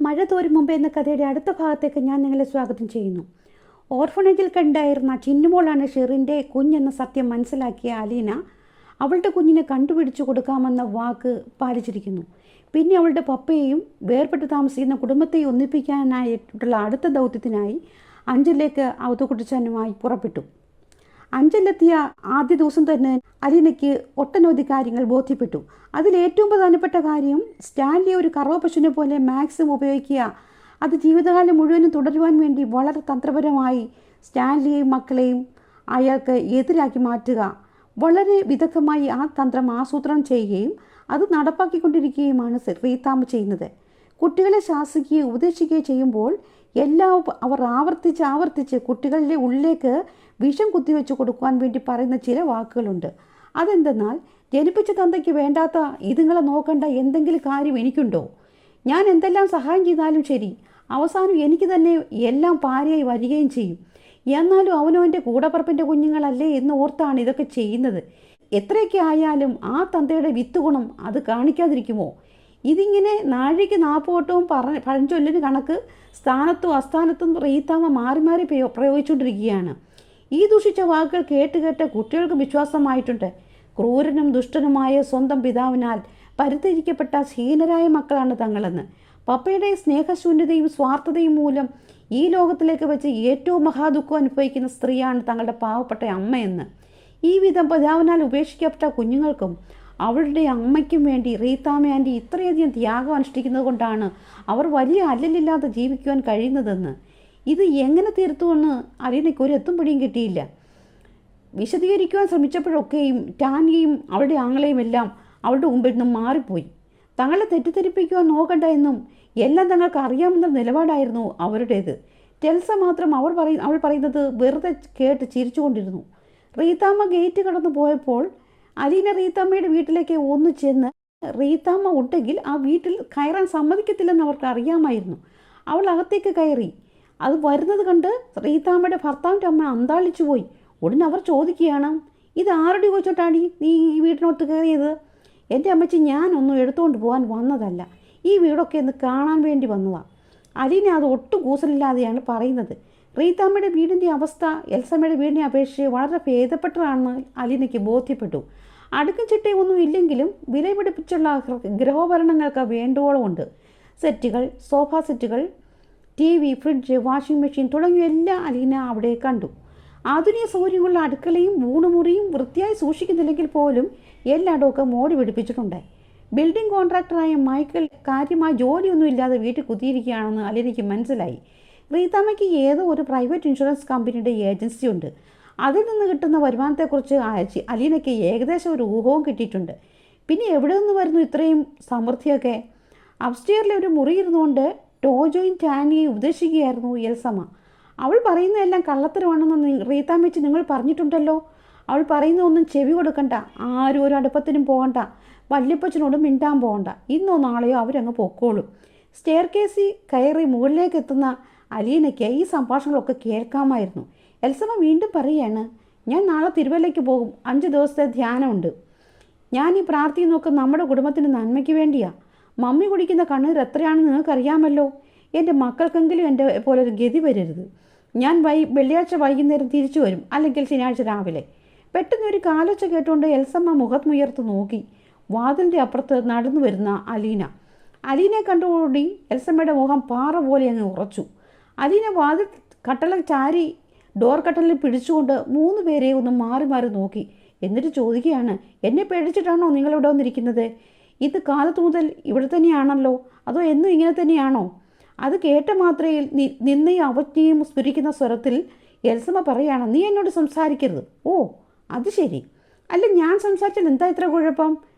മഴ തോരും മുമ്പ് എന്ന കഥയുടെ അടുത്ത ഭാഗത്തേക്ക് ഞാൻ നിങ്ങളെ സ്വാഗതം ചെയ്യുന്നു. ഓർഫണേജിൽ കണ്ടായിരുന്ന ചിന്നുമോളാണ് ഷെറിൻ്റെ കുഞ്ഞെന്ന സത്യം മനസ്സിലാക്കിയ അലീന അവളുടെ കുഞ്ഞിനെ കണ്ടുപിടിച്ചു കൊടുക്കാമെന്ന വാക്ക് പാലിച്ചിരിക്കുന്നു. പിന്നെ അവളുടെ പപ്പയെയും വേർപെട്ട് താമസിക്കുന്ന കുടുംബത്തെയും ഒന്നിപ്പിക്കാനായിട്ടുള്ള അടുത്ത ദൗത്യത്തിനായി അഞ്ചലിലേക്ക് അവധക്കുട്ടിച്ചാനുമായി പുറപ്പെട്ടു. അഞ്ചലെത്തിയ ആദ്യ ദിവസം തന്നെ അലീനയ്ക്ക് ഒട്ടനവധി കാര്യങ്ങൾ ബോധ്യപ്പെട്ടു. അതിലേറ്റവും പ്രധാനപ്പെട്ട കാര്യം സ്റ്റാൻലി ഒരു കറവ പശുവിനെ പോലെ മാക്സിമം ഉപയോഗിക്കുക, അത് ജീവിതകാലം മുഴുവനും തുടരുവാൻ വേണ്ടി വളരെ തന്ത്രപരമായി സ്റ്റാൻലിയെയും മക്കളെയും അയാൾക്ക് എതിരാക്കി മാറ്റുക. വളരെ വിദഗ്ധമായി ആ തന്ത്രം ആസൂത്രണം ചെയ്യുകയും അത് നടപ്പാക്കിക്കൊണ്ടിരിക്കുകയുമാണ് റീത്താമ്മ ചെയ്യുന്നത്. കുട്ടികളെ ശാസിക്കുകയും ഉപദേശിക്കുകയും ചെയ്യുമ്പോൾ എല്ലാം അവർ ആവർത്തിച്ച് കുട്ടികളുടെ ഉള്ളിലേക്ക് വിഷം കുത്തിവെച്ച് കൊടുക്കുവാൻ വേണ്ടി പറയുന്ന ചില വാക്കുകളുണ്ട്. അതെന്തെന്നാൽ, ജനിപ്പിച്ച തന്തയ്ക്ക് വേണ്ടാത്ത ഇതുങ്ങളെ നോക്കേണ്ട എന്തെങ്കിലും കാര്യം എനിക്കുണ്ടോ? ഞാൻ എന്തെല്ലാം സഹായം ചെയ്താലും ശരി, അവസാനം എനിക്ക് തന്നെ എല്ലാം പാരയായി വരികയും ചെയ്യും. എന്നാലും അവനവൻ്റെ കൂടപ്പറപ്പിൻ്റെ കുഞ്ഞുങ്ങളല്ലേ എന്ന് ഓർത്താണ് ഇതൊക്കെ ചെയ്യുന്നത്. എത്രയൊക്കെ ആയാലും ആ തന്തയുടെ വിത്ത് ഗുണം അത് കാണിക്കാതിരിക്കുമോ? ഇതിങ്ങനെ നാഴിക്ക് 40 വട്ടവും പഴഞ്ചൊല്ലിന് കണക്ക് സ്ഥാനത്തും അസ്ഥാനത്തും റീത്താമ്മ മാറി മാറി പ്രയോഗിച്ചുകൊണ്ടിരിക്കുകയാണ്. ഈ ദൂഷിച്ച വാക്കുകൾ കേട്ട് കുട്ടികൾക്ക് വിശ്വാസമായിട്ടുണ്ട്. ക്രൂരനും ദുഷ്ടനുമായ സ്വന്തം പിതാവിനാൽ പരിത്യജിക്കപ്പെട്ട ഹീനരായ മക്കളാണ് തങ്ങളെന്ന്. പപ്പയുടെ സ്നേഹശൂന്യതയും സ്വാർത്ഥതയും മൂലം ഈ ലോകത്തിലേക്ക് വെച്ച് ഏറ്റവും മഹാദുഃഖം അനുഭവിക്കുന്ന സ്ത്രീയാണ് തങ്ങളുടെ പാവപ്പെട്ട അമ്മയെന്ന്. ഈ വിധം പിതാവിനാൽ ഉപേക്ഷിക്കപ്പെട്ട കുഞ്ഞുങ്ങൾക്കും അവളുടെ അമ്മയ്ക്കും വേണ്ടി റീത്താമ്മ ആൻറ്റി ഇത്രയധികം ത്യാഗം അനുഷ്ഠിക്കുന്നത് കൊണ്ടാണ് അവർ വലിയ അല്ലലില്ലാതെ ജീവിക്കുവാൻ കഴിയുന്നതെന്ന്. ഇത് എങ്ങനെ തീർത്തുവെന്ന് അലീനയ്ക്ക് ഒരു എത്തും പിടിയും കിട്ടിയില്ല. വിശദീകരിക്കുവാൻ ശ്രമിച്ചപ്പോഴൊക്കെയും ടാനിയും അവളുടെ ആങ്ങളെയും എല്ലാം അവളുടെ മുമ്പിൽ നിന്നും മാറിപ്പോയി. തങ്ങളെ തെറ്റിദ്ധരിപ്പിക്കുവാൻ നോക്കണ്ട എന്നും എല്ലാം തങ്ങൾക്ക് അറിയാമെന്ന നിലപാടായിരുന്നു അവരുടേത്. ടെൽസ മാത്രം അവൾ പറയുന്നത് വെറുതെ കേട്ട് ചിരിച്ചുകൊണ്ടിരുന്നു. റീത്താമ്മ ഗേറ്റ് കടന്നു പോയപ്പോൾ അലീന റീത്താമ്മയുടെ വീട്ടിലേക്ക് ഒന്ന് ചെന്ന് റീത്താമ്മ ഉണ്ടെങ്കിൽ ആ വീട്ടിൽ കയറാൻ സമ്മതിക്കത്തില്ലെന്ന് അവർക്ക് അറിയാമായിരുന്നു. അവൾ അകത്തേക്ക് കയറി. അത് വരുന്നത് കണ്ട് റീത്താമ്മയുടെ ഭർത്താവിൻ്റെ അമ്മ അന്താളിച്ചു പോയി. ഉടനെ അവർ ചോദിക്കുകയാണ്, ഇത് ആരുടെ ചോദിച്ചോട്ടാണ് നീ ഈ വീട്ടിനോട്ട് കയറിയത്? എൻ്റെ അമ്മച്ചി, ഞാനൊന്നും എടുത്തുകൊണ്ട് പോകാൻ വന്നതല്ല, ഈ വീടൊക്കെ ഒന്ന് കാണാൻ വേണ്ടി വന്നതാണ്. അലീന അത് ഒട്ടും കൂസലില്ലാതെയാണ് പറയുന്നത്. റീത്താമ്മയുടെ വീടിൻ്റെ അവസ്ഥ എൽസമ്മയുടെ വീടിനെ അപേക്ഷിച്ച് വളരെ ഭേദപ്പെട്ടതാണെന്ന് അലീനയ്ക്ക് ബോധ്യപ്പെട്ടു. അടുക്കും ചിട്ടയൊന്നും ഇല്ലെങ്കിലും വിലപിടിപ്പിച്ചുള്ള ഗൃഹോപകരണങ്ങൾക്ക് വേണ്ടുവോളമുണ്ട്. സെറ്റുകൾ, സോഫ സെറ്റുകൾ, TV, ഫ്രിഡ്ജ്, വാഷിംഗ് മെഷീൻ തുടങ്ങിയ എല്ലാം അലീന അവിടെ കണ്ടു. ആധുനിക സൗകര്യങ്ങളുള്ള അടുക്കളയും ഊണുമുറിയും വൃത്തിയായി സൂക്ഷിക്കുന്നില്ലെങ്കിൽ പോലും എല്ലായിടമൊക്കെ മോടി പിടിപ്പിച്ചിട്ടുണ്ട്. ബിൽഡിംഗ് കോൺട്രാക്ടറായ മൈക്കിൾ കാര്യമായ ജോലിയൊന്നും ഇല്ലാതെ വീട്ടിൽ കുത്തിയിരിക്കുകയാണെന്ന് അലീനയ്ക്ക് മനസ്സിലായി. റീത്താമ്മയ്ക്ക് ഏതോ ഒരു പ്രൈവറ്റ് ഇൻഷുറൻസ് കമ്പനിയുടെ ഏജൻസി ഉണ്ട്. അതിൽ നിന്ന് കിട്ടുന്ന വരുമാനത്തെക്കുറിച്ച് അലീനയ്ക്ക് ഏകദേശം ഒരു ഊഹവും കിട്ടിയിട്ടുണ്ട്. പിന്നെ എവിടെ നിന്ന് വരുന്നു ഇത്രയും സമൃദ്ധിയൊക്കെ? അപ്സ്റ്റെയറിലെ ഒരു മുറി ഇരുന്നുകൊണ്ട് ടോജോയും ടാനിയെയും ഉപദേശിക്കുകയായിരുന്നു എൽസമ്മ. അവൾ പറയുന്നതെല്ലാം കള്ളത്തരമാണെന്ന് റീത്താമ്മച്ചി നിങ്ങൾ പറഞ്ഞിട്ടുണ്ടല്ലോ. അവൾ പറയുന്നതൊന്നും ചെവി കൊടുക്കണ്ട, ആരും ഒരു അടുപ്പത്തിനും പോകണ്ട, വല്യപ്പച്ചനോടും മിണ്ടാൻ പോകണ്ട. ഇന്നോ നാളെയോ അവരങ്ങ് പൊക്കോളും. സ്റ്റെയർ കേസിൽ കയറി മുകളിലേക്ക് എത്തുന്ന അലീനയ്ക്ക് ഈ സംഭാഷണങ്ങളൊക്കെ കേൾക്കാമായിരുന്നു. എൽസമ്മ വീണ്ടും പറയുകയാണ്, ഞാൻ നാളെ തിരുവല്ലയ്ക്ക് പോകും. 5 ദിവസത്തെ ധ്യാനമുണ്ട്. ഞാൻ ഈ പ്രാർത്ഥിക്കുന്നതൊക്കെ നമ്മുടെ കുടുംബത്തിൻ്റെ നന്മയ്ക്ക് വേണ്ടിയാണ്. മമ്മി കുടിക്കുന്ന കണ്ണീർ എത്രയാണെന്ന് നിങ്ങൾക്കറിയാമല്ലോ. എൻ്റെ മക്കൾക്കെങ്കിലും എൻ്റെ പോലെ ഒരു ഗതി വരരുത്. ഞാൻ വെള്ളിയാഴ്ച വൈകുന്നേരം തിരിച്ചു വരും, അല്ലെങ്കിൽ ശനിയാഴ്ച രാവിലെ. പെട്ടെന്നൊരു കാലൊച്ച കേട്ടുകൊണ്ട് എൽസമ്മ മുഖത്തുയർത്ത് നോക്കി. വാതിലിൻ്റെ അപ്പുറത്ത് നടന്നു വരുന്ന അലീനയെ കണ്ടുകൂടി എൽസമ്മയുടെ മുഖം പാറ പോലെ അങ്ങ് ഉറച്ചു. അലീന വാതിൽ കട്ടള ചാരി ഡോർ കട്ടലിൽ പിടിച്ചുകൊണ്ട് 3 പേരെ ഒന്ന് മാറി മാറി നോക്കി. എന്നിട്ട് ചോദിക്കുകയാണ്, എന്നെ പേടിച്ചിട്ടാണോ നിങ്ങളിവിടെ വന്നിരിക്കുന്നത്? ഇത് കാലത്ത് മുതൽ ഇവിടെ തന്നെയാണല്ലോ, അതോ എന്നും ഇങ്ങനെ തന്നെയാണോ? അത് കേട്ട മാത്രയിൽ നിന്നയും അവജ്ഞയും സ്ഫുരിക്കുന്ന സ്വരത്തിൽ എൽസമ്മ പറയുകയാണ്, നീ എന്നോട് സംസാരിക്കരുത്. ഓ, അത് ശരി. അല്ല, ഞാൻ സംസാരിച്ചാൽ എന്താ ഇത്ര കുഴപ്പം?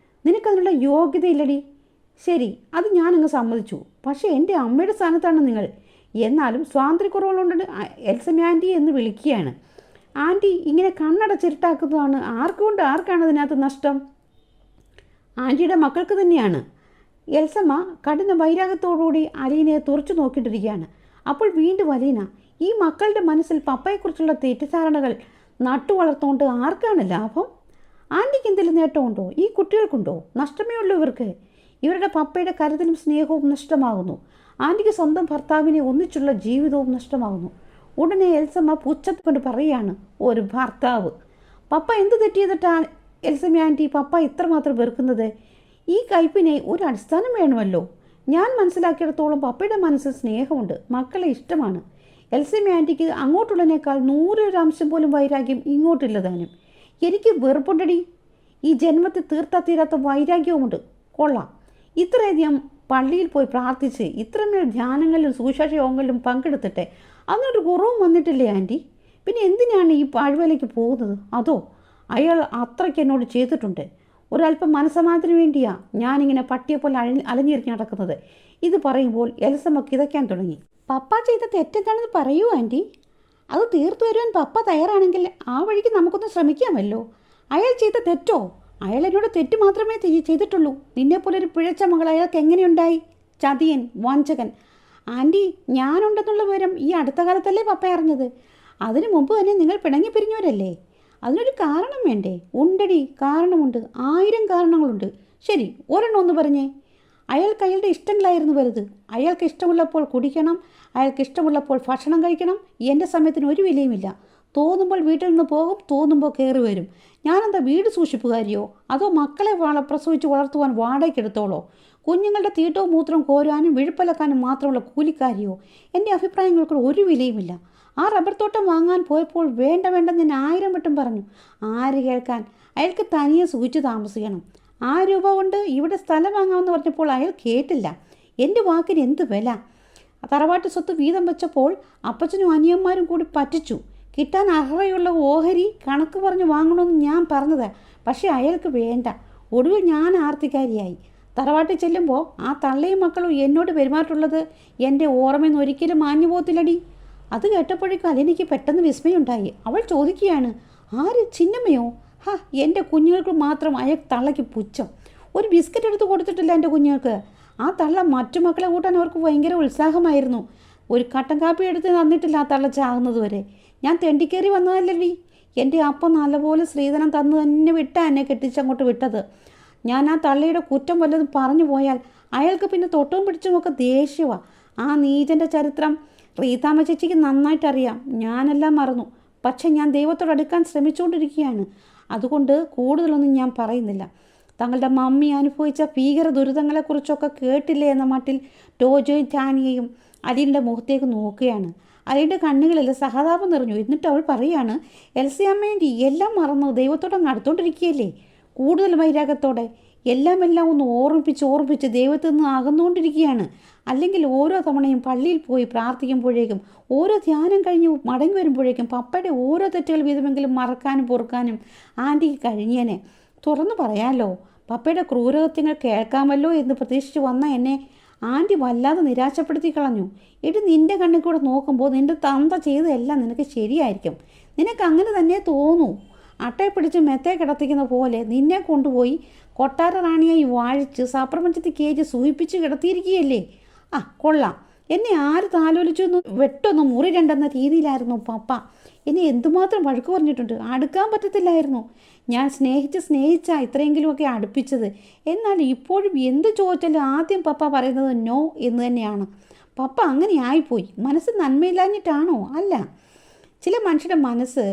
നിനക്കതിനുള്ള യോഗ്യതയില്ലടി. ശരി, അത് ഞാനങ്ങ് സമ്മതിച്ചു. പക്ഷേ എൻ്റെ അമ്മയുടെ സ്ഥാനത്താണ് നിങ്ങൾ. എന്നാലും സ്വാതന്ത്ര്യക്കുറവുകളുണ്ട് എൽസമ്മ ആൻറ്റി എന്ന് വിളിക്കുകയാണ്. ആൻറ്റി ഇങ്ങനെ കണ്ണടച്ചിരുട്ടാക്കുന്നതാണ്. ആർക്കാണ് അതിനകത്ത് നഷ്ടം? ആൻറ്റിയുടെ മക്കൾക്ക് തന്നെയാണ്. എൽസമ്മ കഠിന വൈരാഗ്യത്തോടുകൂടി അലീനയെ തുറച്ചു നോക്കിയിട്ടിരിക്കുകയാണ്. അപ്പോൾ വീണ്ടും അലീന, ഈ മക്കളുടെ മനസ്സിൽ പപ്പയെക്കുറിച്ചുള്ള തെറ്റിദ്ധാരണകൾ നട്ടു വളർത്തുകൊണ്ട് ആർക്കാണ് ലാഭം? ആൻറ്റിക്ക് എന്തെങ്കിലും നേട്ടമുണ്ടോ? ഈ കുട്ടികൾക്കുണ്ടോ? നഷ്ടമേ ഉള്ളൂ ഇവർക്ക്. ഇവരുടെ പപ്പയുടെ കരുതലും സ്നേഹവും നഷ്ടമാകുന്നു. ആൻറ്റിക്ക് സ്വന്തം ഭർത്താവിനെ ഒന്നിച്ചുള്ള ജീവിതവും നഷ്ടമാകുന്നു. ഉടനെ എൽസമ്മ പുച്ഛത്ത് കൊണ്ട് പറയുകയാണ്, ഒരു ഭർത്താവ്! പപ്പ എന്ത് തെറ്റ് ചെയ്തിട്ടാണ് എൽസമ്മ ആൻറ്റി പപ്പ ഇത്രമാത്രം വെറുക്കുന്നത്? ഈ കയ്പിനെ ഒരു അടിസ്ഥാനം വേണമല്ലോ. ഞാൻ മനസ്സിലാക്കിയിടത്തോളം പപ്പയുടെ മനസ്സിൽ സ്നേഹമുണ്ട്, മക്കളെ ഇഷ്ടമാണ്. എൽസമ്മ ആൻറ്റിക്ക് അങ്ങോട്ടുള്ളതിനേക്കാൾ 100% പോലും വൈരാഗ്യം ഇങ്ങോട്ടില്ല താനും. എനിക്ക് വെറുപ്പുണ്ടടി. ഈ ജന്മത്തിൽ തീർത്താ തീരാത്ത വൈരാഗ്യവുമുണ്ട്. കൊള്ളാം, ഇത്രയധികം പള്ളിയിൽ പോയി പ്രാർത്ഥിച്ച് ഇത്രമേൽ ധ്യാനങ്ങളിലും സുവിശേഷ യോഗങ്ങളിലും പങ്കെടുത്തിട്ടെ അതിനൊരു കുറവും വന്നിട്ടില്ലേ ആൻറ്റി? പിന്നെ എന്തിനാണ് ഈ പാഴ്വേലയ്ക്ക് പോകുന്നത്? അതോ അയാൾ അത്രയ്ക്ക് എന്നോട് ചെയ്തിട്ടുണ്ട്. ഒരല്പം മനസ്സമാനത്തിന് വേണ്ടിയാ ഞാനിങ്ങനെ പട്ടിയെപ്പോലെ അലഞ്ഞിരിഞ്ഞ് നടക്കുന്നത്. ഇത് പറയുമ്പോൾ എൽസമ്മ കിതയ്ക്കാൻ തുടങ്ങി. പപ്പ ചെയ്ത തെറ്റെന്താണെന്ന് പറയൂ ആൻറ്റി. അത് തീർത്തു തരുവാൻ പപ്പ തയ്യാറാണെങ്കിൽ ആ വഴിക്ക് നമുക്കൊന്ന് ശ്രമിക്കാമല്ലോ. അയാൾ ചെയ്ത തെറ്റോ? അയാൾ എന്നോട് തെറ്റ് മാത്രമേ ചെയ്തിട്ടുള്ളൂ. നിന്നെപ്പോലൊരു പിഴച്ച മകൾ അയാൾക്ക് എങ്ങനെയുണ്ടായി? ചതിയൻ, വഞ്ചകൻ. ആൻറ്റി, ഞാനുണ്ടെന്നുള്ള വിവരം ഈ അടുത്ത കാലത്തല്ലേ പപ്പ അറിഞ്ഞത്? അതിനു മുമ്പ് തന്നെ നിങ്ങൾ പിണങ്ങി പിരിഞ്ഞവരല്ലേ? അതിനൊരു കാരണം വേണ്ടേ? ഉണ്ടടി, കാരണമുണ്ട്. 1000 കാരണങ്ങളുണ്ട്. ശരി, ഒരെണ്ണം ഒന്ന് പറഞ്ഞേ. അയാൾക്ക് അയാളുടെ ഇഷ്ടങ്ങളായിരുന്നു വലുത്. അയാൾക്ക് ഇഷ്ടമുള്ളപ്പോൾ കുടിക്കണം, അയാൾക്ക് ഇഷ്ടമുള്ളപ്പോൾ ഭക്ഷണം കഴിക്കണം. എൻ്റെ സമയത്തിന് ഒരു വിലയുമില്ല. തോന്നുമ്പോൾ വീട്ടിൽ നിന്ന് പോകും, തോന്നുമ്പോൾ കയറി വരും. ഞാനെന്താ വീട് സൂക്ഷിപ്പുകാരിയോ? അതോ മക്കളെ പ്രസവിച്ച് വളർത്തുവാൻ വാടകയ്ക്കെടുത്തോളോ? കുഞ്ഞുങ്ങളുടെ തീട്ടവും മൂത്രവും കോരാനും വിഴുപ്പലക്കാനും മാത്രമുള്ള കൂലിക്കാരിയോ? എൻ്റെ അഭിപ്രായങ്ങൾക്ക് ഒരു വിലയുമില്ല. ആ റബ്ബർ തോട്ടം വാങ്ങാൻ പോയപ്പോൾ വേണ്ടെന്ന് ഞാൻ 1000 വട്ടം പറഞ്ഞു. ആര് കേൾക്കാൻ? അയാൾക്ക് തനിയെ സൂചിച്ച് താമസിക്കണം. 1000 രൂപ കൊണ്ട് ഇവിടെ സ്ഥലം വാങ്ങാമെന്ന് പറഞ്ഞപ്പോൾ അയാൾ കേട്ടില്ല. എൻ്റെ വാക്കിന് എന്ത് വില? തറവാട്ട് സ്വത്ത് വീതം വെച്ചപ്പോൾ അപ്പച്ചനും അനിയന്മാരും കൂടി പറ്റിച്ചു. കിട്ടാൻ അർഹതയുള്ള ഓഹരി കണക്ക് പറഞ്ഞ് വാങ്ങണമെന്ന് ഞാൻ പറഞ്ഞത്. പക്ഷേ അയാൾക്ക് വേണ്ട. ഒടുവിൽ ഞാൻ ആർത്തിക്കാരിയായി. തറവാട്ടിൽ ചെല്ലുമ്പോൾ ആ തള്ളയും മക്കളും എന്നോട് പെരുമാറ്റുള്ളത് എൻ്റെ ഓർമ്മയിൽ നിന്ന് ഒരിക്കലും മാഞ്ഞു പോകത്തില്ലടി. അത് കേട്ടപ്പോഴേക്കും അലിനിക്ക് പെട്ടെന്ന് വിസ്മയുണ്ടായി. അവൾ ചോദിക്കുകയാണ്, ആര്? ചിന്നമ്മയോ? എൻ്റെ കുഞ്ഞുങ്ങൾക്ക് മാത്രം അയാൾ തള്ളയ്ക്ക് പുച്ഛം. ഒരു ബിസ്ക്കറ്റ് എടുത്ത് കൊടുത്തിട്ടില്ല എൻ്റെ കുഞ്ഞുങ്ങൾക്ക്. ആ തള്ള മറ്റു മക്കളെ കൂട്ടാൻ അവർക്ക് ഭയങ്കര ഉത്സാഹമായിരുന്നു. ഒരു കട്ടൻ കാപ്പി എടുത്ത് തന്നിട്ടില്ല ആ തള്ള ചാകുന്നത് വരെ. ഞാൻ തെണ്ടിക്കേറി വന്നതല്ലടി. എൻ്റെ അപ്പം നല്ലപോലെ സ്ത്രീധനം തന്നു തന്നെ വിട്ടാ എന്നെ കെട്ടിച്ചങ്ങോട്ട് വിട്ടത്. ഞാൻ ആ തള്ളയുടെ കുറ്റം വല്ലതും പറഞ്ഞു പോയാൽ അയാൾക്ക് പിന്നെ തൊട്ടും പിടിച്ചുമൊക്കെ ദേഷ്യമാണ്. ആ നീചൻ്റെ ചരിത്രം റീതാമ്മ ചേച്ചിക്ക് നന്നായിട്ടറിയാം. ഞാനെല്ലാം മറന്നു. പക്ഷെ ഞാൻ ദൈവത്തോടടുക്കാൻ ശ്രമിച്ചുകൊണ്ടിരിക്കുകയാണ്. അതുകൊണ്ട് കൂടുതലൊന്നും ഞാൻ പറയുന്നില്ല. തങ്ങളുടെ മമ്മി അനുഭവിച്ച ഭീകര ദുരിതങ്ങളെക്കുറിച്ചൊക്കെ കേട്ടില്ലേ എന്ന മട്ടിൽ ടോജോയും ടാനിയയും അലീൻ്റെ മുഖത്തേക്ക് നോക്കുകയാണ്. അലീൻ്റെ കണ്ണുകളിൽ സഹതാപം നിറഞ്ഞു. എന്നിട്ട് അവൾ പറയാണ്, എൽസിയമ്മേൻ്റെ എല്ലാം മറന്നു ദൈവത്തോടങ്ങ് അടുത്തോണ്ടിരിക്കുകയല്ലേ, കൂടുതൽ വൈരാഗ്യത്തോടെ. എല്ലാം ഒന്ന് ഓർമ്മിപ്പിച്ച് ദൈവത്തിൽ നിന്ന് അകന്നുകൊണ്ടിരിക്കുകയാണ്. അല്ലെങ്കിൽ ഓരോ തവണയും പള്ളിയിൽ പോയി പ്രാർത്ഥിക്കുമ്പോഴേക്കും, ഓരോ ധ്യാനം കഴിഞ്ഞ് മടങ്ങി വരുമ്പോഴേക്കും പപ്പയുടെ ഓരോ തെറ്റുകൾ വീതമെങ്കിലും മറക്കാനും പൊറുക്കാനും ആൻറ്റിക്ക് കഴിഞ്ഞേനെ. തുറന്നു പറയാമല്ലോ, പപ്പയുടെ ക്രൂരകൃത്യങ്ങൾ കേൾക്കാമല്ലോ എന്ന് പ്രതീക്ഷിച്ച് വന്ന എന്നെ ആൻറ്റി വല്ലാതെ നിരാശപ്പെടുത്തി കളഞ്ഞു. എടി, നിൻ്റെ കണ്ണിൽ കൂടെ നോക്കുമ്പോൾ നിൻ്റെ തന്ത ചെയ്തതെല്ലാം നിനക്ക് ശരിയായിരിക്കും. നിനക്ക് അങ്ങനെ തന്നെ തോന്നൂ. അട്ടയെ പിടിച്ച് മെത്തയെ കിടത്തിക്കുന്ന പോലെ നിന്നെ കൊണ്ടുപോയി കൊട്ടാര റാണിയായി വാഴിച്ച് സപ്രപഞ്ചത്തിൽ കേജ് സൂഹിപ്പിച്ച് കിടത്തിയിരിക്കുകയല്ലേ. കൊള്ളാം. എന്നെ ആര് താലോലിച്ചൊന്നും വെട്ടൊന്നും മുറിരണ്ടെന്ന രീതിയിലായിരുന്നു പപ്പ. എന്നെ എന്തുമാത്രം വഴക്ക് പറഞ്ഞിട്ടുണ്ട്. അടുക്കാൻ പറ്റത്തില്ലായിരുന്നു. ഞാൻ സ്നേഹിച്ചാ ഇത്രയെങ്കിലുമൊക്കെ അടുപ്പിച്ചത്. എന്നാൽ ഇപ്പോഴും എന്ത് ചോദിച്ചാലും ആദ്യം പപ്പ പറയുന്നത് നോ എന്ന് തന്നെയാണ്. പപ്പ അങ്ങനെ ആയിപ്പോയി. മനസ്സ് നന്മയില്ലാഞ്ഞിട്ടാണോ? അല്ല. ചില മനുഷ്യരുടെ മനസ്സ്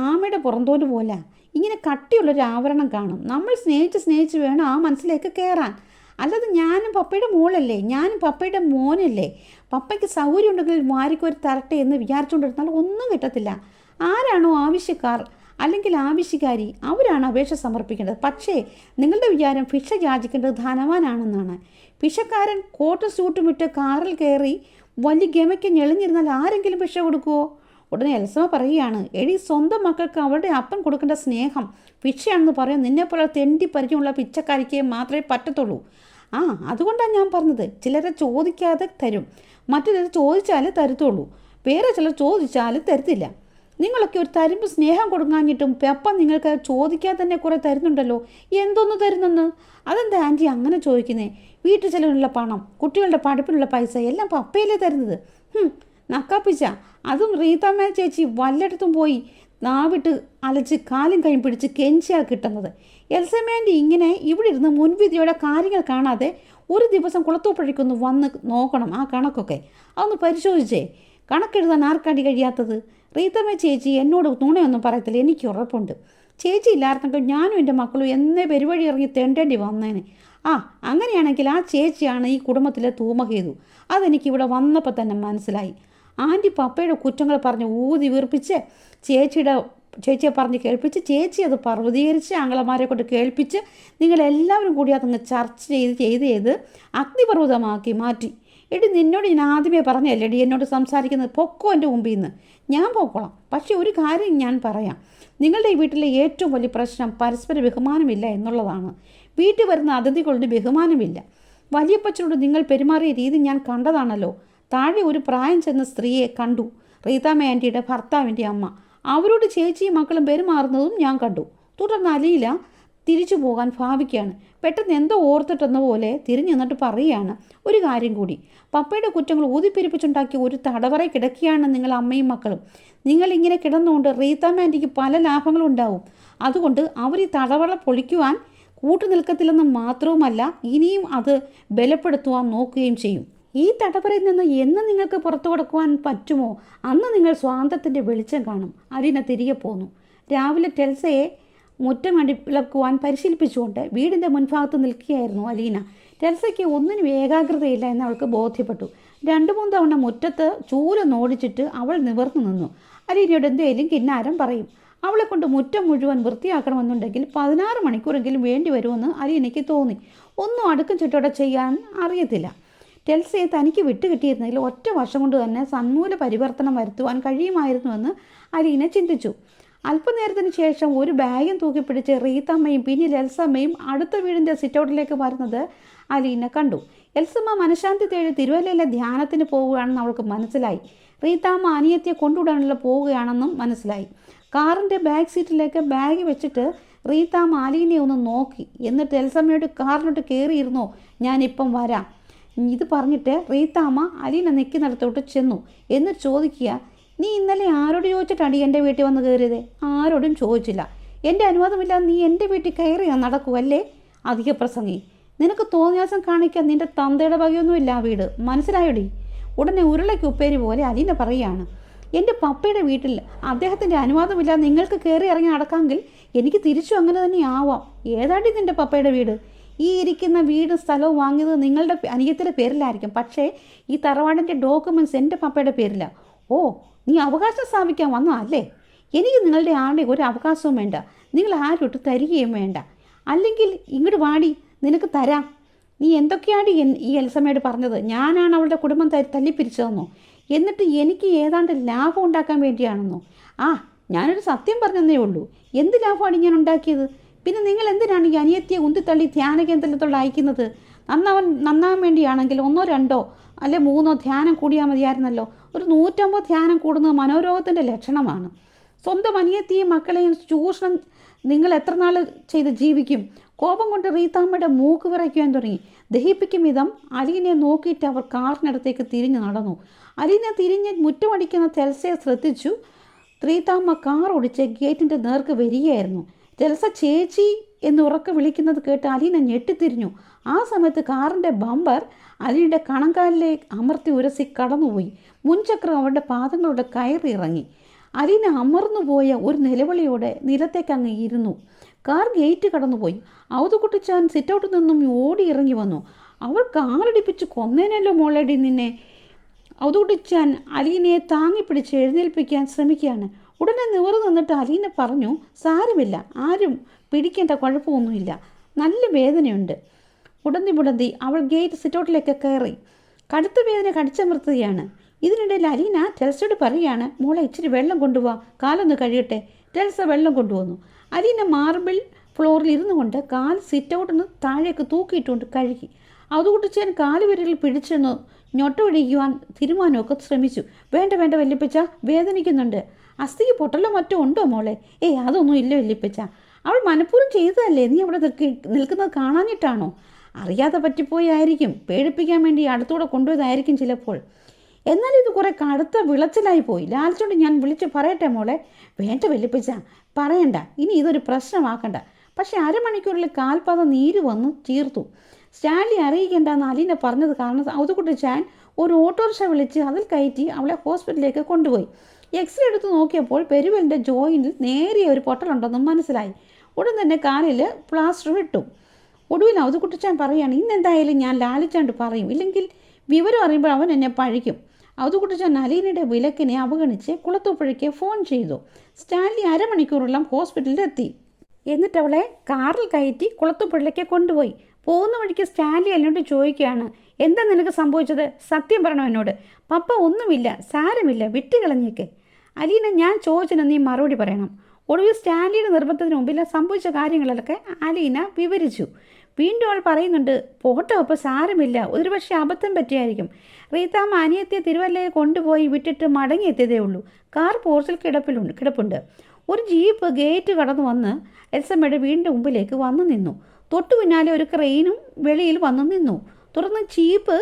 ആമയുടെ പുറന്തോല് പോലെ ഇങ്ങനെ കട്ടിയുള്ളൊരു ആവരണം കാണും. നമ്മൾ സ്നേഹിച്ച് വേണം ആ മനസ്സിലേക്ക് കയറാൻ. അല്ലാതെ ഞാനും പപ്പയുടെ മോളല്ലേ, ഞാനും പപ്പയുടെ മോനല്ലേ. പപ്പയ്ക്ക് സൗകര്യം ഉണ്ടെങ്കിൽ വാരിക്കൊരു തരട്ടെ എന്ന് വിചാരിച്ചുകൊണ്ടിരുന്നാൽ ഒന്നും കിട്ടത്തില്ല. ആരാണോ ആവശ്യക്കാർ അല്ലെങ്കിൽ ആവശ്യക്കാരി അവരാണ് അപേക്ഷ സമർപ്പിക്കേണ്ടത്. പക്ഷേ നിങ്ങളുടെ വിചാരം ഭിക്ഷ യാചിക്കേണ്ടത് ധനവാനാണെന്നാണ്. ഭിക്ഷക്കാരൻ കോട്ട് സ്യൂട്ടുമിട്ട് കാറിൽ കയറി വലിയ ഗമയ്ക്ക് ഞെളിഞ്ഞിരുന്നാൽ ആരെങ്കിലും ഭിക്ഷ കൊടുക്കുമോ? ഉടനെ എൽസമ്മ പറയുകയാണ്, എടി, സ്വന്തം മക്കൾക്ക് അവരുടെ അപ്പൻ കൊടുക്കേണ്ട സ്നേഹം ഭിക്ഷയാണെന്ന് പറയാൻ നിന്നെപ്പോലെ തെണ്ടി പരിചയമുള്ള പിച്ചക്കാരിക്ക് മാത്രമേ പറ്റത്തുള്ളൂ. അതുകൊണ്ടാണ് ഞാൻ പറഞ്ഞത്. ചിലരെ ചോദിക്കാതെ തരും, മറ്റു ചിലർ ചോദിച്ചാലേ തരത്തുള്ളൂ, വേറെ ചിലർ ചോദിച്ചാലും തരത്തില്ല. നിങ്ങളൊക്കെ ഒരു തരുമ്പ് സ്നേഹം കൊടുക്കാഞ്ഞിട്ടും പെപ്പ നിങ്ങൾക്ക് ചോദിക്കാതെ തന്നെ കുറേ തരുന്നുണ്ടല്ലോ. എന്തോന്ന് തരുന്നെന്ന്? അതെന്താ ആൻറ്റി അങ്ങനെ ചോദിക്കുന്നേ? വീട്ടിൽ ചിലവിനുള്ള പണം, കുട്ടികളുടെ പഠിപ്പിനുള്ള പൈസ എല്ലാം പപ്പയല്ലേ തരുന്നത്? നക്കാപ്പിച്ച. അതും റീതാമ്മ ചേച്ചി വല്ലയിടത്തും പോയി നാവിട്ട് അലച്ച് കാലും കൈയും പിടിച്ച് കെഞ്ചിയാൽ കിട്ടുന്നത്. എൽസമ്മേൻ്റെ ഇങ്ങനെ ഇവിടെ ഇരുന്ന് മുൻവിധിയോടെ കാര്യങ്ങൾ കാണാതെ ഒരു ദിവസം കുളത്തൂപ്പുഴയ്ക്കൊന്ന് വന്ന് നോക്കണം ആ കണക്കൊക്കെ. അതൊന്ന് പരിശോധിച്ചേ. കണക്കെഴുതാൻ ആർക്കാണ്ടി കഴിയാത്തത്? റീത്തമ്മ ചേച്ചി എന്നോട് നുണയൊന്നും പറയത്തില്ല, എനിക്ക് ഉറപ്പുണ്ട്. ചേച്ചി ഇല്ലായിരുന്നെങ്കിൽ ഞാനും എൻ്റെ മക്കളും എന്നേ പെരുവഴി ഇറങ്ങി തെണ്ടേണ്ടി വന്നേനെ. അങ്ങനെയാണെങ്കിൽ ആ ചേച്ചിയാണ് ഈ കുടുംബത്തിലെ ധൂമകേതു. അതെനിക്കിവിടെ വന്നപ്പോൾ തന്നെ മനസ്സിലായി. ആൻറ്റി പപ്പയുടെ കുറ്റങ്ങൾ പറഞ്ഞ് ഊതി വീർപ്പിച്ച് ചേച്ചിയെ പറഞ്ഞ് കേൾപ്പിച്ച് ചേച്ചി അത് പർവ്വതീകരിച്ച് ആങ്ങളമാരെ കൊണ്ട് കേൾപ്പിച്ച് നിങ്ങളെല്ലാവരും കൂടി അതങ്ങ് ചർച്ച ചെയ്ത് അഗ്നിപർവ്വതമാക്കി മാറ്റി. എടി നിന്നോട് ഞാൻ ആദ്യമേ പറഞ്ഞല്ലേ എടി എന്നോട് സംസാരിക്കുന്നത്, പൊക്കോ എൻ്റെ മുമ്പിൽ നിന്ന്. ഞാൻ പോക്കോളാം. പക്ഷേ ഒരു കാര്യം ഞാൻ പറയാം. നിങ്ങളുടെ ഈ വീട്ടിലെ ഏറ്റവും വലിയ പ്രശ്നം പരസ്പര ബഹുമാനമില്ല എന്നുള്ളതാണ്. വീട്ടിൽ വരുന്ന അതിഥികളുടെ ബഹുമാനമില്ല. വലിയപ്പച്ചനോട് നിങ്ങൾ പെരുമാറിയ രീതി ഞാൻ കണ്ടതാണല്ലോ. താഴെ ഒരു പ്രായം ചെന്ന സ്ത്രീയെ കണ്ടു, റീതാമ്മ ആൻറ്റിയുടെ ഭർത്താവിൻ്റെ അമ്മ. അവരോട് ചേച്ചിയും മക്കളും പെരുമാറുന്നതും ഞാൻ കണ്ടു. തുടർന്ന് അലീല തിരിച്ചു പോകാൻ ഭാവിക്കുകയാണ്. പെട്ടെന്ന് എന്തോ ഓർത്തിട്ടെന്ന പോലെ തിരിഞ്ഞു നിന്നിട്ട് പറയുകയാണ്, ഒരു കാര്യം കൂടി. പപ്പയുടെ കുറ്റങ്ങൾ ഊതിപ്പെരിപ്പിച്ചുണ്ടാക്കിയ ഒരു തടവറ കിടക്കുകയാണ് നിങ്ങൾ അമ്മയും മക്കളും. നിങ്ങളിങ്ങനെ കിടന്നുകൊണ്ട് റീതാമ്മ ആൻറ്റിക്ക് പല ലാഭങ്ങളും ഉണ്ടാവും. അതുകൊണ്ട് അവർ ഈ തടവറ പൊളിക്കുവാൻ കൂട്ടുനിൽക്കത്തില്ലെന്ന് മാത്രവുമല്ല ഇനിയും അത് ബലപ്പെടുത്തുവാൻ നോക്കുകയും ചെയ്യും. ഈ തടവറയിൽ നിന്ന് എന്ന് നിങ്ങൾക്ക് പുറത്തു കൊടുക്കുവാൻ പറ്റുമോ അന്ന് നിങ്ങൾ സ്വാതന്ത്ര്യത്തിൻ്റെ വെളിച്ചം കാണും. അലീന തിരികെ പോന്നു. രാവിലെ ടെൽസയെ മുറ്റം വിളക്കുവാൻ പരിശീലിപ്പിച്ചുകൊണ്ട് വീടിൻ്റെ മുൻഭാഗത്ത് നിൽക്കുകയായിരുന്നു അലീന. ടെൽസയ്ക്ക് ഒന്നിനും ഏകാഗ്രതയില്ല എന്ന് അവൾക്ക് ബോധ്യപ്പെട്ടു. 2-3 തവണ മുറ്റത്ത് ചൂലൊന്നോടിച്ചിട്ട് അവൾ നിവർന്നു നിന്നു. അലീനയോട് എന്തേലും കിന്നാരം പറയും. അവളെ കൊണ്ട് മുറ്റം മുഴുവൻ വൃത്തിയാക്കണമെന്നുണ്ടെങ്കിൽ 16 മണിക്കൂറെങ്കിലും വേണ്ടി വരുമെന്ന് അലീനയ്ക്ക് തോന്നി. ഒന്നും അടുക്കും ചിട്ടോടെ ചെയ്യാൻ അറിയത്തില്ല. ടെൽസയെ തനിക്ക് വിട്ടുകിട്ടിയിരുന്നതിൽ ഒറ്റ വർഷം കൊണ്ട് തന്നെ സമൂല പരിവർത്തനം വരുത്തുവാൻ കഴിയുമായിരുന്നുവെന്ന് അലീന ചിന്തിച്ചു. അല്പനേരത്തിന് ശേഷം ഒരു ബാഗും തൂക്കിപ്പിടിച്ച് റീത്തമ്മയും പിന്നിൽ എൽസമ്മയും അടുത്ത വീടിൻ്റെ സിറ്റൗട്ടിലേക്ക് വരുന്നത് അലീന കണ്ടു. എൽസമ്മ മനഃശാന്തി തേടി തിരുവല്ലയിലെ ധ്യാനത്തിന് പോവുകയാണെന്ന് അവൾക്ക് മനസ്സിലായി. റീത്താമ്മ അനിയത്തിയെ കൊണ്ടുവിടാനുള്ള പോവുകയാണെന്നും മനസ്സിലായി. കാറിൻ്റെ ബാക്ക് സീറ്റിലേക്ക് ബാഗ് വെച്ചിട്ട് റീത്താമ്മ അലീനയെ ഒന്ന് നോക്കി. എന്നിട്ട് എൽസമ്മയോട് കാറിനോട്ട് കയറിയിരുന്നോ, ഞാനിപ്പം വരാം. ഇത് പറഞ്ഞിട്ട് റീത്താമ്മ അലീന നിൽക്കുന്നിടത്തോട്ട് ചെന്നു. എന്നിട്ട് ചോദിക്കുക, നീ ഇന്നലെ ആരോട് ചോദിച്ചിട്ടാണ് എൻ്റെ വീട്ടിൽ വന്ന് കയറിയത്? ആരോടും ചോദിച്ചില്ല. എൻ്റെ അനുവാദമില്ലാതെ നീ എൻ്റെ വീട്ടിൽ കയറിയാ നടക്കുമല്ലേ? അധിക പ്രസംഗി. നിനക്ക് തോന്നിയാസം കാണിക്കാൻ നിൻ്റെ തന്തയുടെ വകയൊന്നുമില്ല ആ വീട്, മനസ്സിലായോടി? ഉടനെ ഉരുളയ്ക്ക് ഉപ്പേരി പോലെ അലീന പറയുകയാണ്, എൻ്റെ പപ്പയുടെ വീട്ടിൽ അദ്ദേഹത്തിൻ്റെ അനുവാദമില്ലാതെ നിങ്ങൾക്ക് കയറി ഇറങ്ങി നടക്കാമെങ്കിൽ എനിക്ക് തിരിച്ചും അങ്ങനെ തന്നെ ആവാം. ഏതാണ്ടി നിൻ്റെ പപ്പയുടെ വീട്? ഈ ഇരിക്കുന്ന വീടും സ്ഥലവും വാങ്ങിയത് നിങ്ങളുടെ അനിയത്തിൻ്റെ പേരിലായിരിക്കും, പക്ഷേ ഈ തറവാടിൻ്റെ ഡോക്യുമെൻറ്റ്സ് എൻ്റെ പപ്പയുടെ പേരിലാണ്. ഓ, നീ അവകാശം സ്ഥാപിക്കാൻ വന്നതല്ലേ? എനിക്ക് നിങ്ങളുടെ ആളുടെ ഒരു അവകാശവും വേണ്ട. നിങ്ങൾ ആരോട്ട് തരികയും വേണ്ട. അല്ലെങ്കിൽ ഇങ്ങോട്ട് വാടി, നിനക്ക് തരാം. നീ എന്തൊക്കെയാണ് ഈ എൽസമ്മയോട് പറഞ്ഞത്? ഞാനാണ് അവളുടെ കുടുംബം തല്ലിപ്പിരിച്ചതെന്നോ? എന്നിട്ട് എനിക്ക് ഏതാണ്ട് ലാഭം ഉണ്ടാക്കാൻ വേണ്ടിയാണെന്നോ? ഞാനൊരു സത്യം പറഞ്ഞതേ ഉള്ളൂ. എന്ത് ലാഭമാണ് ഞാൻ ഉണ്ടാക്കിയത്? പിന്നെ നിങ്ങൾ എന്തിനാണ് ഈ അനിയത്തിയെ ഉന്തിത്തള്ളി ധ്യാന കേന്ദ്രത്തോട് അയക്കുന്നത്? നന്നാവാൻ വേണ്ടിയാണെങ്കിൽ 1-2 അല്ലെ 3 ധ്യാനം കൂടിയാൽ മതിയായിരുന്നല്ലോ. ഒരു 150 ധ്യാനം കൂടുന്നത് മനോരോഗത്തിൻ്റെ ലക്ഷണമാണ്. സ്വന്തം അനിയത്തിയും മക്കളെയും ചൂഷണം നിങ്ങൾ എത്ര നാൾ ചെയ്ത് ജീവിക്കും? കോപം കൊണ്ട് റീത്താമ്മയുടെ മൂക്ക് വിറയ്ക്കുവാൻ തുടങ്ങി. ദഹിപ്പിക്കും വിധം അലീനയെ നോക്കിയിട്ട് അവർ കാറിനടുത്തേക്ക് തിരിഞ്ഞു നടന്നു. അലീന തിരിഞ്ഞ് മുറ്റമടിക്കുന്ന ടെൽസയെ ശ്രദ്ധിച്ചു. റീത്താമ്മ കാർ ഓടിച്ച് ഗേറ്റിൻ്റെ നേർക്ക് വരികയായിരുന്നു. ടെൽസ ചേച്ചി എന്ന് ഉറക്കെ വിളിക്കുന്നത് കേട്ട് അലീന ഞെട്ടിത്തിരിഞ്ഞു. ആ സമയത്ത് കാറിൻ്റെ ബമ്പർ അലീനയുടെ കണങ്കാലിലേക്ക് അമർത്തി ഉരസി കടന്നുപോയി. മുൻചക്രം അവരുടെ പാദങ്ങളുടെ കയറി ഇറങ്ങി. അലീന അമർന്നുപോയ ഒരു നിലവിളിയോടെ നിലത്തേക്ക് അങ്ങ് ഇരുന്നു. കാർ ഗേറ്റ് കടന്നുപോയി. ഔതുകുട്ടിച്ചാൻ സിറ്റൗട്ടിൽ നിന്നും ഓടി ഇറങ്ങി വന്നു. അവൾ കാറിടിപ്പിച്ച് കൊന്നേനല്ലോ മോളടി നിന്നെ. ഔതുകുട്ടിച്ചാൻ അലീനയെ താങ്ങിപ്പിടിച്ച് എഴുന്നേൽപ്പിക്കാൻ ശ്രമിക്കുകയാണ്. ഉടനെ നിവർന്നു നിന്നിട്ട് അലീന പറഞ്ഞു, സാരമില്ല, ആരും പിടിക്കേണ്ട കുഴപ്പമൊന്നുമില്ല, നല്ല വേദനയുണ്ട്. മുടന്തി അവൾ ഗേറ്റ് സിറ്റൗട്ടിലേക്ക് കയറി. കടുത്ത വേദന കടിച്ചമർത്തുകയാണ്. ഇതിനിടയിൽ അലീന ടെൽസയോട് പറയുകയാണ്, മോളെ ഇച്ചിരി വെള്ളം കൊണ്ടുപോവാ, കാലൊന്ന് കഴുകട്ടെ. ടെൽസ വെള്ളം കൊണ്ടുവന്നു. അലീന മാർബിൾ ഫ്ലോറിൽ ഇരുന്നു കൊണ്ട് കാൽ സിറ്റൗട്ടിന് താഴേക്ക് തൂക്കിയിട്ടുകൊണ്ട് കഴുകി. അതുകൂട്ടിച്ചാൻ കാലുവിരലിൽ പിടിച്ചെന്ന് ഞൊട്ടൊടിക്കുവാൻ തീരുമാനമൊക്കെ ശ്രമിച്ചു. വേണ്ട വല്യപ്പച്ച, വേദനിക്കുന്നുണ്ട്. അസ്ഥിക്ക് പൊട്ടലോ മറ്റോ ഉണ്ടോ മോളെ? അതൊന്നും ഇല്ല വല്യപ്പച്ച. അവൾ മനഃപൂർവ്വം ചെയ്തതല്ലേ, നീ അവിടെ നിൽക്കുന്നത് കാണാഞ്ഞിട്ടാണോ? അറിയാതെ പറ്റിപ്പോയായിരിക്കും, പേടിപ്പിക്കാൻ വേണ്ടി അടുത്തൂടെ കൊണ്ടുപോയതായിരിക്കും ചിലപ്പോൾ. എന്നാലും ഇത് കുറേ കടുത്ത വിളച്ചിലായി പോയി. ലാലിച്ചോണ്ട് ഞാൻ വിളിച്ച് പറയട്ടെ മോളെ? വേണ്ട വല്യപ്പച്ച, പറയണ്ട, ഇനി ഇതൊരു പ്രശ്നമാക്കണ്ട. പക്ഷെ അരമണിക്കൂറിൽ കാൽപാദം നീര് വന്ന് തീർത്തു. സ്റ്റാൻലി അറിയിക്കേണ്ടെന്ന് അലീന പറഞ്ഞത് കാരണം ഔതുകുട്ടിച്ചാൻ ഒരു ഓട്ടോറിക്ഷ വിളിച്ച് അതിൽ കയറ്റി അവളെ ഹോസ്പിറ്റലിലേക്ക് കൊണ്ടുപോയി. എക്സ്റേ എടുത്ത് നോക്കിയപ്പോൾ പെരുവലിൻ്റെ ജോയിൻറ്റിൽ നേരിയ ഒരു പൊട്ടലുണ്ടെന്നും മനസ്സിലായി. ഉടൻ തന്നെ കാലിൽ പ്ലാസ്റ്റർ ഇട്ടു. ഒടുവിൽ ഔതുകുട്ടിച്ചാൻ പറയുകയാണ്, ഇന്നെന്തായാലും ഞാൻ ലാലിച്ചാണ്ട് പറയും, ഇല്ലെങ്കിൽ വിവരം അറിയുമ്പോൾ അവൻ എന്നെ പഴിക്കും. ഔതുകുട്ടിച്ചാൻ അലീനയുടെ വിലക്കിനെ അവഗണിച്ച് കുളത്തൂപ്പുഴയ്ക്ക് ഫോൺ ചെയ്തു. സ്റ്റാൻലി അരമണിക്കൂറെല്ലാം ഹോസ്പിറ്റലിലെത്തി. എന്നിട്ട് അവളെ കാറിൽ കയറ്റി കുളത്തൂപ്പുഴയ്ക്ക് കൊണ്ടുപോയി. പോകുന്ന വഴിക്ക് സ്റ്റാൻലി എന്നോട് ചോദിക്കുകയാണ്, എന്താ നിനക്ക് സംഭവിച്ചത്? സത്യം പറയണം എന്നോട്. പപ്പ ഒന്നുമില്ല, സാരമില്ല, വിട്ടുകളഞ്ഞേക്ക്. അലീന, ഞാൻ ചോദിച്ചതിന് നീ മറുപടി പറയണം. ഒടുവിൽ സ്റ്റാൻലിയുടെ നിർബന്ധത്തിന് മുമ്പിൽ സംഭവിച്ച കാര്യങ്ങളൊക്കെ അലീന വിവരിച്ചു. വീണ്ടും അവൾ പറയുന്നുണ്ട്, പോട്ടോ, അപ്പോൾ സാരമില്ല, ഒരുപക്ഷെ അബദ്ധം പറ്റിയായിരിക്കും. റീത്താമ്മ അനിയത്തിയെ തിരുവല്ലയിൽ കൊണ്ടുപോയി വിട്ടിട്ട് മടങ്ങിയെത്തിയതേ ഉള്ളൂ. കാർ പോർച്ചിൽ കിടപ്പുണ്ട്. ഒരു ജീപ്പ് ഗേറ്റ് കടന്നു വന്ന് എൽസമ്മയുടെ വീടിൻ്റെ മുമ്പിലേക്ക് വന്നു നിന്നു. തൊട്ടു പിന്നാലെ ഒരു ക്രെയിനും വെളിയിൽ വന്നു നിന്നു. തുടർന്ന് ജീപ്പ്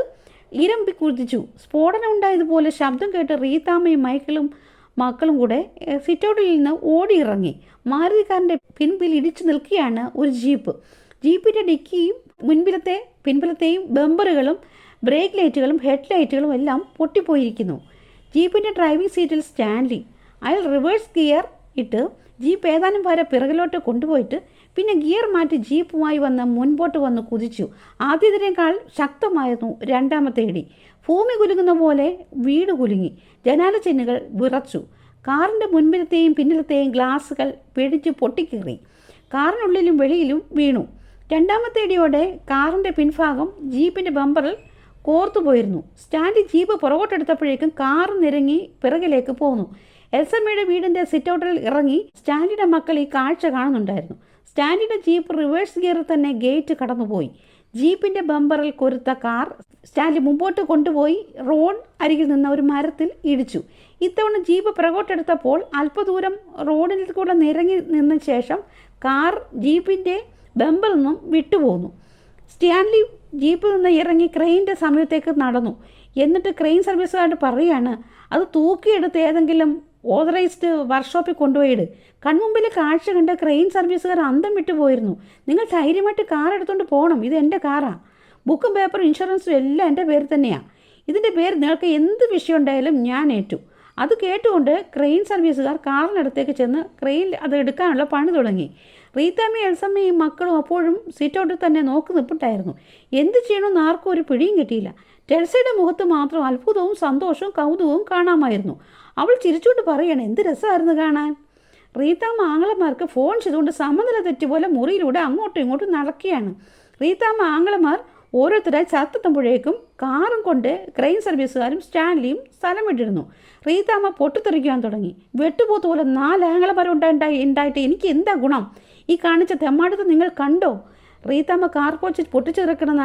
ഇരമ്പി കുതിച്ചു. സ്ഫോടനം ഉണ്ടായതുപോലെ ശബ്ദം കേട്ട് റീത്താമ്മയും മക്കളും കൂടെ സിറ്റൗട്ടിൽ നിന്ന് ഓടിയിറങ്ങി. മാരുതിക്കാരൻ്റെ പിൻപിൽ ഇടിച്ചു നിൽക്കുകയാണ് ഒരു ജീപ്പ്. ജീപ്പിൻ്റെ ഡിക്കിയും പിൻപിലത്തെയും ബമ്പറുകളും ബ്രേക്ക് ലൈറ്റുകളും ഹെഡ് ലൈറ്റുകളും എല്ലാം പൊട്ടിപ്പോയിരിക്കുന്നു. ജീപ്പിൻ്റെ ഡ്രൈവിംഗ് സീറ്റിൽ സ്റ്റാൻലി. അയാൾ റിവേഴ്സ് ഗിയർ ഇട്ട് ജീപ്പ് ഏതാനും വരെ പിറകിലോട്ട് കൊണ്ടുപോയിട്ട് പിന്നെ ഗിയർ മാറ്റി ജീപ്പുമായി മുൻപോട്ട് വന്ന് കുതിച്ചു. ആദ്യത്തിനേക്കാൾ ശക്തമായിരുന്നു രണ്ടാമത്തെ ഇടി. ഭൂമി കുലുങ്ങുന്ന പോലെ വീട് കുലുങ്ങി. ജനാല ചിന്നുകൾ വിറച്ചു. കാറിൻ്റെ മുൻപിലത്തെയും പിന്നിലത്തെയും ഗ്ലാസുകൾ പിടിച്ച് പൊട്ടിക്കേറി. കാറിനുള്ളിലും വെളിയിലും വീണു. രണ്ടാമത്തെ ഇടിയോടെ കാറിൻ്റെ പിൻഭാഗം ജീപ്പിൻ്റെ ബമ്പറിൽ കോർത്തുപോയിരുന്നു. സ്റ്റാൻലി ജീപ്പ് പുറകോട്ടെടുത്തപ്പോഴേക്കും കാർ നിരങ്ങി പിറകിലേക്ക് പോന്നു. എൽസമ്മയുടെ വീടിൻ്റെ സിറ്റൗട്ടിൽ ഇറങ്ങി സ്റ്റാൻലിയുടെ മക്കൾ ഈ കാഴ്ച കാണുന്നുണ്ടായിരുന്നു. സ്റ്റാൻലിയുടെ ജീപ്പ് റിവേഴ്സ് ഗിയറിൽ തന്നെ ഗേറ്റ് കടന്നുപോയി. ജീപ്പിൻ്റെ ബമ്പറിൽ കൊരുത്ത കാർ സ്റ്റാൻലി മുമ്പോട്ട് കൊണ്ടുപോയി റോഡ് അരികിൽ നിന്ന് ഒരു മരത്തിൽ ഇടിച്ചു. ഇത്തവണ ജീപ്പ് പുറകോട്ടെടുത്തപ്പോൾ അല്പദൂരം റോഡിൽ കൂടെ നിരങ്ങി നിന്ന ശേഷം കാർ ജീപ്പിൻ്റെ ബമ്പറിൽ നിന്നും വിട്ടുപോന്നു. സ്റ്റാൻലി ജീപ്പിൽ നിന്ന് ഇറങ്ങി ക്രെയിനിൻ്റെ സമയത്തേക്ക് നടന്നു. എന്നിട്ട് ക്രെയിൻ സർവീസുകാരോട് പറയുകയാണ്, അത് തൂക്കിയെടുത്ത് ഏതെങ്കിലും ഓതറൈസ്ഡ് വർക്ക്ഷോപ്പിൽ കൊണ്ടുപോയിട്. കൺമുമ്പിലെ കാഴ്ച കണ്ട് ക്രെയിൻ സർവീസുകാർ അന്തം വിട്ടുപോയിരുന്നു. നിങ്ങൾ ധൈര്യമായിട്ട് കാർ എടുത്തുകൊണ്ട് പോകണം, ഇത് എൻ്റെ കാറാണ്. ബുക്കും പേപ്പറും ഇൻഷുറൻസും എല്ലാം എൻ്റെ പേര് തന്നെയാണ്. ഇതിൻ്റെ പേര് നിങ്ങൾക്ക് എന്ത് വിഷയം ഉണ്ടായാലും ഞാൻ ഏറ്റു. അത് കേട്ടുകൊണ്ട് ക്രെയിൻ സർവീസുകാർ കാറിനടുത്തേക്ക് ചെന്ന് ക്രെയിൻ അത് എടുക്കാനുള്ള പണി തുടങ്ങി. റീത്താമ്മയും എൽസമ്മയും മക്കളും അപ്പോഴും സീറ്റൗട്ടിൽ തന്നെ നോക്കി നിൽപ്പുണ്ടായിരുന്നു. എന്ത് ചെയ്യണമെന്ന് ആർക്കും ഒരു പിടിയും കിട്ടിയില്ല. ടെൽസയുടെ മുഖത്ത് മാത്രം അത്ഭുതവും സന്തോഷവും കൗതുകവും കാണാമായിരുന്നു. അവൾ ചിരിച്ചുകൊണ്ട് പറയണം, എന്ത് രസമായിരുന്നു കാണാൻ. റീത്താമ്മ ആങ്ങളമാർക്ക് ഫോൺ ചെയ്തുകൊണ്ട് സമനില തെറ്റുപോലെ മുറിയിലൂടെ അങ്ങോട്ടും ഇങ്ങോട്ടും നടക്കുകയാണ്. റീത്താമ്മ ആങ്ങളമാർ ഓരോരുത്തരായി ചത്തെത്തുമ്പോഴേക്കും കാറും കൊണ്ട് ക്രെയിൻ സർവീസുകാരും സ്റ്റാൻലിയും സ്ഥലം വിട്ടിരുന്നു. റീത്താമ്മ പൊട്ടിത്തെറിക്കാൻ തുടങ്ങി. വെട്ടുപോത്ത് പോലെ 4 ആങ്ങളമാരുണ്ടായിട്ട് എനിക്ക് എന്താ ഗുണം? ഈ കാണിച്ച തെമ്മാടത്ത് നിങ്ങൾ കണ്ടോ? റീത്താമ്മ കാർ പോച്ച് പൊട്ടിച്ചു കിടക്കുന്ന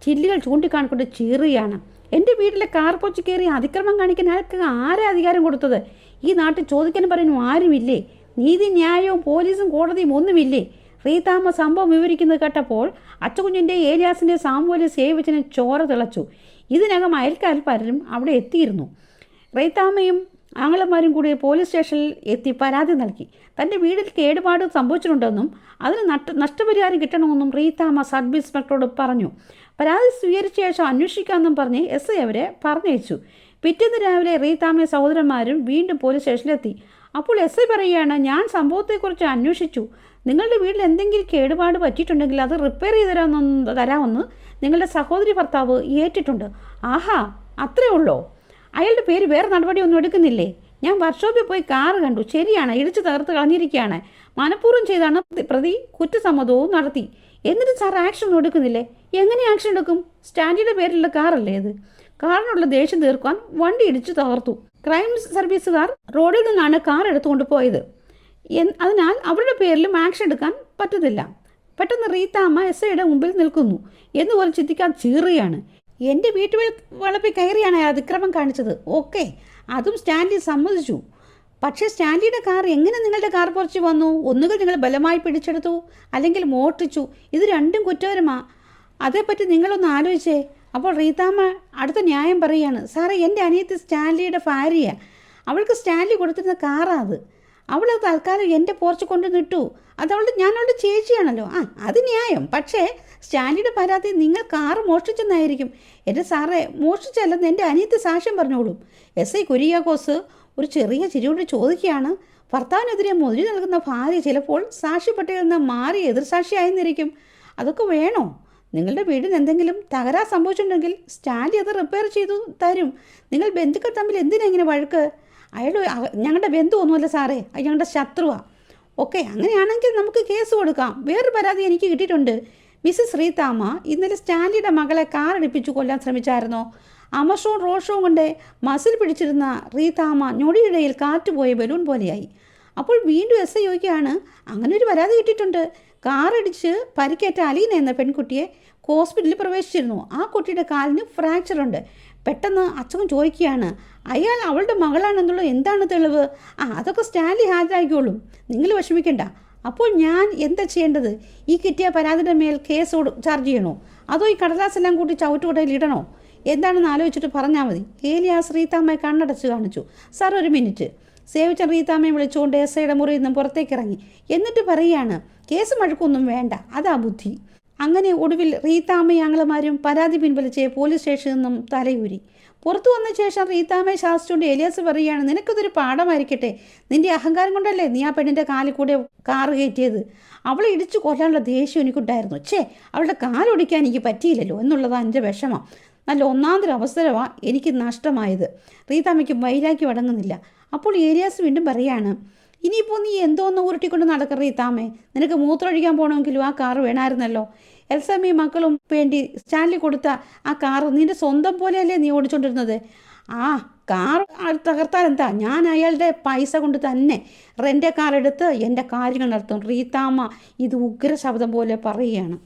ചില്ലുകൾ ചൂണ്ടിക്കാണിക്കൊണ്ട് ചീറുകയാണ്. എൻ്റെ വീട്ടിലെ കാർ പോച്ച് കയറി അതിക്രമം കാണിക്കാൻ ആർക്ക് ആരെ അധികാരം കൊടുത്തത്? ഈ നാട്ടിൽ ചോദിക്കാനും പറയാനും ആരുമില്ലേ? നീതി ന്യായവും പോലീസും കോടതിയും ഒന്നുമില്ലേ? റീത്താമ്മ സംഭവം വിവരിക്കുന്നത് കേട്ടപ്പോൾ അച്ചക്കുഞ്ഞിൻ്റെ ഏലിയാസിൻ്റെ സാമൂഹ്യ സേവിച്ചതിന് ചോര തിളച്ചു. ഇതിനകം അയൽക്കാർ പലരും അവിടെ എത്തിയിരുന്നു. റീത്താമ്മയും ആങ്ങളമാരും കൂടി പോലീസ് സ്റ്റേഷനിൽ എത്തി പരാതി നൽകി. തൻ്റെ വീട്ടിൽ കേടുപാട് സംഭവിച്ചിട്ടുണ്ടെന്നും അതിന് നഷ്ടപരിഹാരം കിട്ടണമെന്നും റീത്താമ്മ സബ് ഇൻസ്പെക്ടറോട് പറഞ്ഞു. പരാതി സ്വീകരിച്ച ശേഷം അന്വേഷിക്കാമെന്നും പറഞ്ഞ് SI അവരെ പറഞ്ഞയച്ചു. പിറ്റേന്ന് രാവിലെ റീത്താമ്മയും സഹോദരന്മാരും വീണ്ടും പോലീസ് സ്റ്റേഷനിലെത്തി. അപ്പോൾ SI പറയുകയാണ്, ഞാൻ സംഭവത്തെക്കുറിച്ച് അന്വേഷിച്ചു. നിങ്ങളുടെ വീട്ടിൽ എന്തെങ്കിലും കേടുപാട് പറ്റിയിട്ടുണ്ടെങ്കിൽ അത് റിപ്പയർ ചെയ്ത് തരാമെന്ന് നിങ്ങളുടെ സഹോദരി ഭർത്താവ് ഏറ്റിട്ടുണ്ട്. ആഹാ, അത്രേ ഉള്ളോ? അയാളുടെ പേര് വേറെ നടപടിയൊന്നും എടുക്കുന്നില്ലേ? ഞാൻ വർക്ക്ഷോപ്പിൽ പോയി കാറ് കണ്ടു. ശരിയാണ്, ഇടിച്ച് തകർത്ത് കളഞ്ഞിരിക്കുകയാണ്. മനഃപൂർവ്വം ചെയ്താണ് പ്രതി കുറ്റസമ്മതവും നടത്തി. എന്നിട്ട് സാർ ആക്ഷൻ ഒന്നും എടുക്കുന്നില്ലേ? എങ്ങനെ ആക്ഷൻ എടുക്കും? സ്റ്റാൻലിയുടെ പേരിലുള്ള കാറല്ലേ അത്? കാറിനുള്ള ദേഷ്യം തീർക്കാൻ വണ്ടി ഇടിച്ചു തകർത്തു. ക്രൈം സർവീസുകാർ റോഡിൽ നിന്നാണ് കാർ എടുത്തുകൊണ്ട് പോയത്. അതിനാൽ അവരുടെ പേരിലും ആക്ഷൻ എടുക്കാൻ പറ്റത്തില്ല. പെട്ടെന്ന് റീത്താമ്മ SIയുടെ മുമ്പിൽ നിൽക്കുന്നു എന്നുപോലെ ചിന്തിക്കാൻ ചീറുകയാണ്. എൻ്റെ വീട്ടു വളപ്പിൽ കയറിയാണ് അതിക്രമം കാണിച്ചത്. ഓക്കെ, അതും സ്റ്റാൻലി സമ്മതിച്ചു. പക്ഷേ സ്റ്റാൻലിയുടെ കാർ എങ്ങനെ നിങ്ങളുടെ കാർ പുറച്ചു വന്നു? ഒന്നുകിൽ നിങ്ങൾ ബലമായി പിടിച്ചെടുത്തു, അല്ലെങ്കിൽ മോഷ്ടിച്ചു. ഇത് രണ്ടും കുറ്റകരമാണ്. അതേപ്പറ്റി നിങ്ങളൊന്ന് ആലോചിച്ചേ. അപ്പോൾ റീതാമ്മ അടുത്ത ന്യായം പറയുകയാണ്, സാറേ എൻ്റെ അനിയത്തി സ്റ്റാൻലിയുടെ ഭാര്യയാണ്, അവൾക്ക് സ്റ്റാൻലി കൊടുത്തിരുന്ന കാറാണ് അത്, അവൾ തൽക്കാലം എൻ്റെ പോർച്ച് കൊണ്ട് നിട്ടു, ഞാൻ അവളുടെ ചേച്ചിയാണല്ലോ. അത് ന്യായം. പക്ഷേ സ്റ്റാൻലിയുടെ പരാതി നിങ്ങൾ കാറ് മോഷ്ടിച്ചെന്നായിരിക്കും. എൻ്റെ സാറേ, മോഷ്ടിച്ചല്ലെന്ന് എൻ്റെ അനിയത്തി സാക്ഷ്യം പറഞ്ഞോളും. SI കുര്യാക്കോസ് ഒരു ചെറിയ ചിരിയോട് ചോദിക്കുകയാണ്, ഭർത്താവിനെതിരെ മൊഴി നൽകുന്ന ഭാര്യ ചിലപ്പോൾ സാക്ഷ്യപ്പട്ടികയിൽ നിന്ന് മാറി എതിർസാക്ഷിയായിരുന്നിരിക്കും. അതൊക്കെ വേണോ? നിങ്ങളുടെ വീടിന് എന്തെങ്കിലും തകരാർ സംഭവിച്ചിട്ടുണ്ടെങ്കിൽ സ്റ്റാൻലി അത് റിപ്പയർ ചെയ്തു തരും. നിങ്ങൾ ബന്ധുക്കൾ തമ്മിൽ എന്തിനാ ഇങ്ങനെ വഴക്ക്? അയാൾ ഞങ്ങളുടെ ബന്ധു ഒന്നുമല്ല സാറേ, അത് ഞങ്ങളുടെ ശത്രുവാണ്. ഓക്കെ, അങ്ങനെയാണെങ്കിൽ നമുക്ക് കേസ് കൊടുക്കാം. വേറൊരു പരാതി എനിക്ക് കിട്ടിയിട്ടുണ്ട്. മിസ്സസ് റീതാമ്മ ഇന്നലെ സ്റ്റാൻലിയുടെ മകളെ കാറടിപ്പിച്ചു കൊല്ലാൻ ശ്രമിച്ചായിരുന്നോ? അമർഷവും റോഷവും കൊണ്ട് മസിൽ പിടിച്ചിരുന്ന റീതാമ്മ ഞൊടിയിടയിൽ കാറ്റുപോയ ബലൂൺ പോലെയായി. അപ്പോൾ വീണ്ടും SI ചോദിക്കുകയാണ്, അങ്ങനെ ഒരു പരാതി കിട്ടിയിട്ടുണ്ട്. കാറടിച്ച് പരിക്കേറ്റ അലീന എന്ന പെൺകുട്ടിയെ ഹോസ്പിറ്റലിൽ പ്രവേശിച്ചിരുന്നു. ആ കുട്ടിയുടെ കാലിന് ഫ്രാക്ചറുണ്ട്. പെട്ടെന്ന് അച്ഛൻ ചോദിക്കുകയാണ്, അയാൾ അവളുടെ മകളാണെന്നുള്ള എന്താണ് തെളിവ്? അതൊക്കെ സ്റ്റാൻലി ഹാജരാക്കിക്കോളും, നിങ്ങൾ വിഷമിക്കണ്ട. അപ്പോൾ ഞാൻ എന്താ ചെയ്യേണ്ടത്? ഈ കിട്ടിയ പരാതിയുടെ മേൽ കേസ് ചാർജ് ചെയ്യണോ? അതോ ഈ കടലാസെല്ലാം കൂട്ടി ചവിട്ടുകൊടയിൽ ഇടണോ? എന്താണെന്ന് ആലോചിച്ചിട്ട് പറഞ്ഞാൽ മതി. ഏലിയാസ് റീതാമ്മയെ കണ്ണടച്ച് കാണിച്ചു. സാർ ഒരു മിനിറ്റ്. സേവിച്ചൻ റീതാമ്മയെ വിളിച്ചുകൊണ്ട് SIയുടെ മുറിയിൽ നിന്നും പുറത്തേക്ക് ഇറങ്ങി. എന്നിട്ട് പറയുകയാണ്, കേസ് മഴക്കൊന്നും വേണ്ട, അതാ ബുദ്ധി. അങ്ങനെ ഒടുവിൽ റീതാമ്മയും ആങ്ങളമാരും പരാതി പിൻവലിച്ച് പോലീസ് സ്റ്റേഷനിൽ നിന്നും തലയൂരി. പുറത്തു വന്ന ശേഷം റീതാമ്മയെ ശാസിച്ചുകൊണ്ട് ഏലിയാസ് പറയുകയാണ്, നിനക്കതൊരു പാഠമായിരിക്കട്ടെ. നിന്റെ അഹങ്കാരം കൊണ്ടല്ലേ നീ ആ പെണ്ണിൻ്റെ കാലിൽ കൂടെ കാറ് കയറ്റിയത്. അവളെ ഇടിച്ചു കൊല്ലാനുള്ള ദേഷ്യം എനിക്കുണ്ടായിരുന്നു. അവളുടെ കാലൊടിക്കാൻ എനിക്ക് പറ്റിയില്ലല്ലോ എന്നുള്ളതാണ് എൻ്റെ വിഷമം. നല്ല ഒന്നാന്തര അവസരമാണ് എനിക്ക് നഷ്ടമായത്. റീതാമ്മയ്ക്ക് വൈരാഗ്യം അടങ്ങുന്നില്ല. അപ്പോൾ ഏലിയാസ് വീണ്ടും പറയാണ്, ഇനിയിപ്പോൾ നീ എന്തോന്ന് ഉരുട്ടിക്കൊണ്ട് നടക്കുക റീതാമ്മേ? നിനക്ക് മൂത്രമൊഴിക്കാൻ പോകണമെങ്കിലും ആ കാറ് വേണമായിരുന്നല്ലോ. എൽസമ്മയും മക്കളും വേണ്ടി സ്റ്റാൻലി കൊടുത്ത ആ കാറ് നിൻ്റെ സ്വന്തം പോലെയല്ലേ നീ ഓടിച്ചോണ്ടിരുന്നത്? കാർ തകർത്താൽ എന്താ? ഞാൻ അയാളുടെ പൈസ കൊണ്ട് തന്നെ റെൻ്റ് കാർ എടുത്ത് എൻ്റെ കാര്യങ്ങൾ നടത്തും. റീതാമ്മ ഇത് ഉഗ്ര ശബ്ദം പോലെ പറയുകയാണ്.